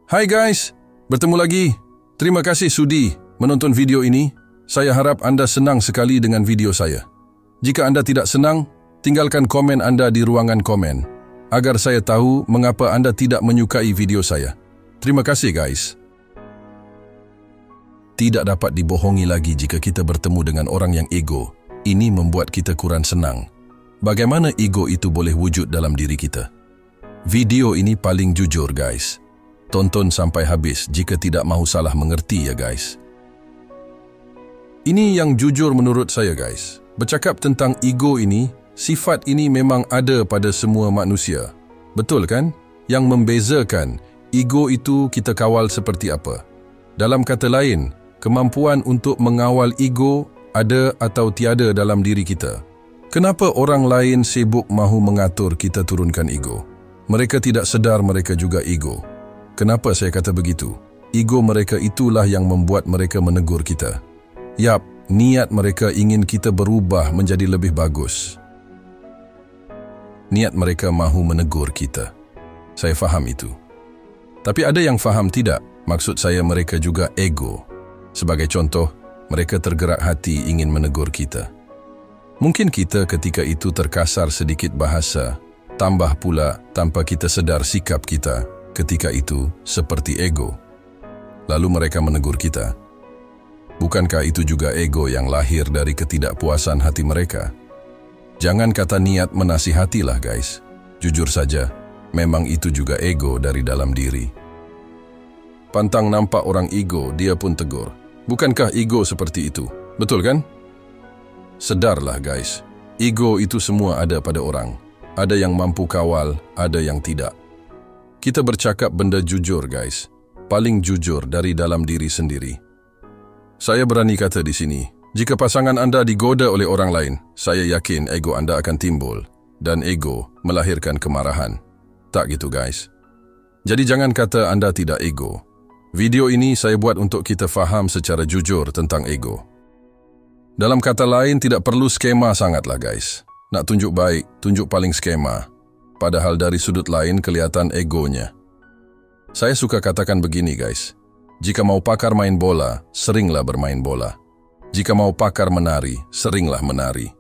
Hai guys, bertemu lagi. Terima kasih sudi menonton video ini. Saya harap anda senang sekali dengan video saya. Jika anda tidak senang, tinggalkan komen anda di ruangan komen, agar saya tahu mengapa anda tidak menyukai video saya. Terima kasih guys. Tidak dapat dibohongi lagi jika kita bertemu dengan orang yang ego. Ini membuat kita kurang senang. Bagaimana ego itu boleh wujud dalam diri kita? Video ini paling jujur guys. Tonton sampai habis jika tidak mahu salah mengerti ya guys. Ini yang jujur menurut saya guys. Bercakap tentang ego ini, sifat ini memang ada pada semua manusia. Betul kan? Yang membezakan, ego itu kita kawal seperti apa. Dalam kata lain, kemampuan untuk mengawal ego ada atau tiada dalam diri kita. Kenapa orang lain sibuk mahu mengatur kita turunkan ego? Mereka tidak sedar mereka juga ego. Kenapa saya kata begitu? Ego mereka itulah yang membuat mereka menegur kita. Yap, niat mereka ingin kita berubah menjadi lebih bagus. Niat mereka mahu menegur kita. Saya faham itu. Tapi ada yang faham tidak? Maksud saya mereka juga ego. Sebagai contoh, mereka tergerak hati ingin menegur kita. Mungkin kita ketika itu terkasar sedikit bahasa, tambah pula tanpa kita sedar sikap kita ketika itu seperti ego. Lalu mereka menegur kita. Bukankah itu juga ego yang lahir dari ketidakpuasan hati mereka? Jangan kata niat menasihatilah guys. Jujur saja, memang itu juga ego dari dalam diri. Pantang nampak orang ego, dia pun tegur. Bukankah ego seperti itu? Betul kan? Sedarlah guys, ego itu semua ada pada orang. Ada yang mampu kawal, ada yang tidak. Kita bercakap benda jujur guys, paling jujur dari dalam diri sendiri. Saya berani kata di sini, jika pasangan anda digoda oleh orang lain, saya yakin ego anda akan timbul. Dan ego melahirkan kemarahan. Tak gitu guys. Jadi jangan kata anda tidak ego. Video ini saya buat untuk kita faham secara jujur tentang ego. Dalam kata lain, tidak perlu skema sangatlah guys. Nak tunjuk baik, tunjuk paling skema. Padahal dari sudut lain kelihatan egonya. Saya suka katakan begini guys. Jika mau pakar main bola, seringlah bermain bola. Jika mau pakar menari, seringlah menari.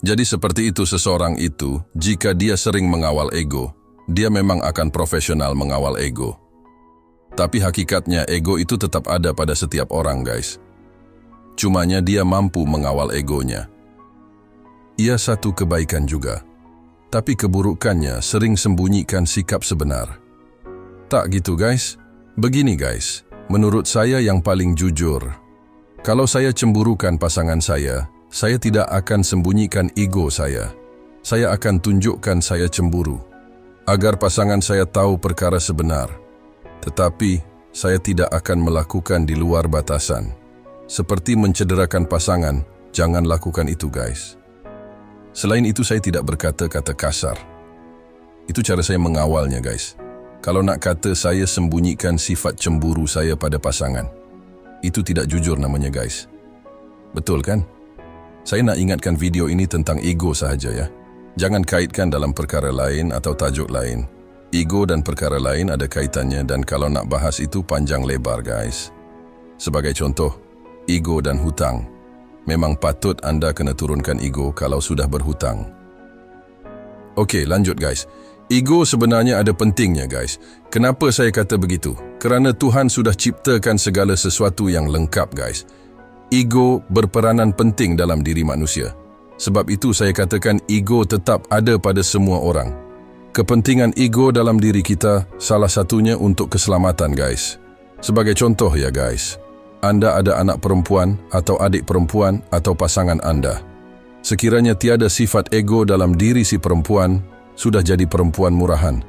Jadi seperti itu seseorang itu, jika dia sering mengawal ego, dia memang akan profesional mengawal ego. Tapi hakikatnya ego itu tetap ada pada setiap orang guys. Cumanya dia mampu mengawal egonya. Ia satu kebaikan juga. Tapi keburukannya sering sembunyikan sikap sebenar. Tak gitu guys. Begini guys, menurut saya yang paling jujur. Kalau saya cemburukan pasangan saya tidak akan sembunyikan ego saya. Saya akan tunjukkan saya cemburu. Agar pasangan saya tahu perkara sebenar. Tetapi, saya tidak akan melakukan di luar batasan. Seperti mencederakan pasangan, jangan lakukan itu guys. Selain itu saya tidak berkata-kata kasar. Itu cara saya mengawalnya guys. Kalau nak kata saya sembunyikan sifat cemburu saya pada pasangan, itu tidak jujur namanya guys. Betul kan? Saya nak ingatkan video ini tentang ego sahaja ya. Jangan kaitkan dalam perkara lain atau tajuk lain. Ego dan perkara lain ada kaitannya dan kalau nak bahas itu panjang lebar guys. Sebagai contoh, ego dan hutang. Memang patut anda kena turunkan ego kalau sudah berhutang. Okey, lanjut guys. Ego sebenarnya ada pentingnya guys. Kenapa saya kata begitu? Kerana Tuhan sudah ciptakan segala sesuatu yang lengkap guys. Ego berperanan penting dalam diri manusia. Sebab itu saya katakan ego tetap ada pada semua orang. Kepentingan ego dalam diri kita salah satunya untuk keselamatan guys. Sebagai contoh ya guys, anda ada anak perempuan atau adik perempuan atau pasangan anda. Sekiranya tiada sifat ego dalam diri si perempuan, sudah jadi perempuan murahan.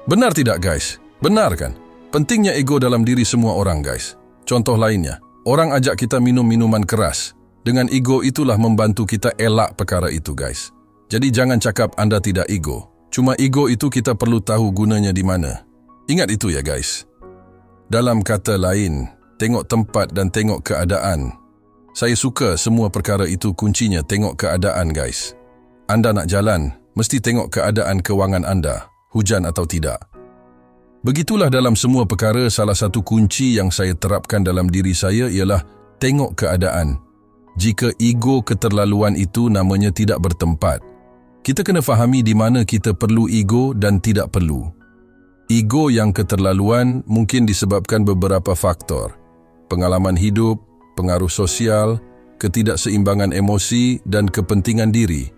Benar tidak guys? Benar kan? Pentingnya ego dalam diri semua orang guys. Contoh lainnya, orang ajak kita minum minuman keras. Dengan ego itulah membantu kita elak perkara itu guys. Jadi jangan cakap anda tidak ego. Cuma ego itu kita perlu tahu gunanya di mana. Ingat itu ya guys. Dalam kata lain, tengok tempat dan tengok keadaan. Saya suka semua perkara itu kuncinya tengok keadaan guys. Anda nak jalan, mesti tengok keadaan kewangan anda, hujan atau tidak. Begitulah dalam semua perkara, salah satu kunci yang saya terapkan dalam diri saya ialah tengok keadaan. Jika ego keterlaluan itu namanya tidak bertempat, kita kena fahami di mana kita perlu ego dan tidak perlu. Ego yang keterlaluan mungkin disebabkan beberapa faktor. Pengalaman hidup, pengaruh sosial, ketidakseimbangan emosi dan kepentingan diri.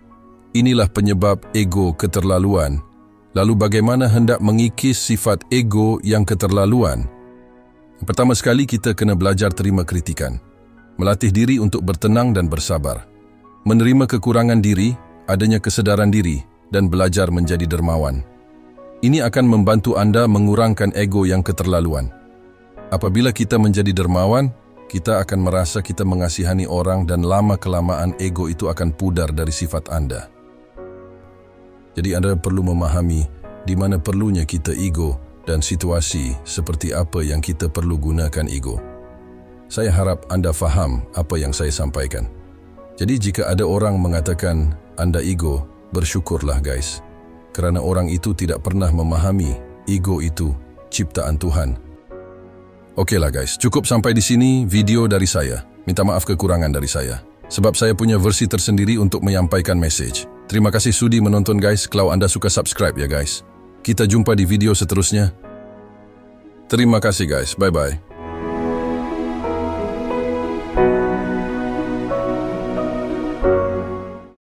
Inilah penyebab ego keterlaluan. Lalu bagaimana hendak mengikis sifat ego yang keterlaluan? Pertama sekali kita kena belajar terima kritikan. Melatih diri untuk bertenang dan bersabar. Menerima kekurangan diri, adanya kesedaran diri dan belajar menjadi dermawan. Ini akan membantu anda mengurangkan ego yang keterlaluan. Apabila kita menjadi dermawan, kita akan merasa kita mengasihani orang dan lama-kelamaan ego itu akan pudar dari sifat anda. Jadi anda perlu memahami di mana perlunya kita ego dan situasi seperti apa yang kita perlu gunakan ego. Saya harap anda faham apa yang saya sampaikan. Jadi jika ada orang mengatakan anda ego, bersyukurlah guys. Kerana orang itu tidak pernah memahami ego itu ciptaan Tuhan. Okeylah guys, cukup sampai di sini video dari saya. Minta maaf kekurangan dari saya. Sebab saya punya versi tersendiri untuk menyampaikan message. Terima kasih sudi menonton guys. Kalau anda suka subscribe ya guys. Kita jumpa di video seterusnya. Terima kasih guys. Bye-bye.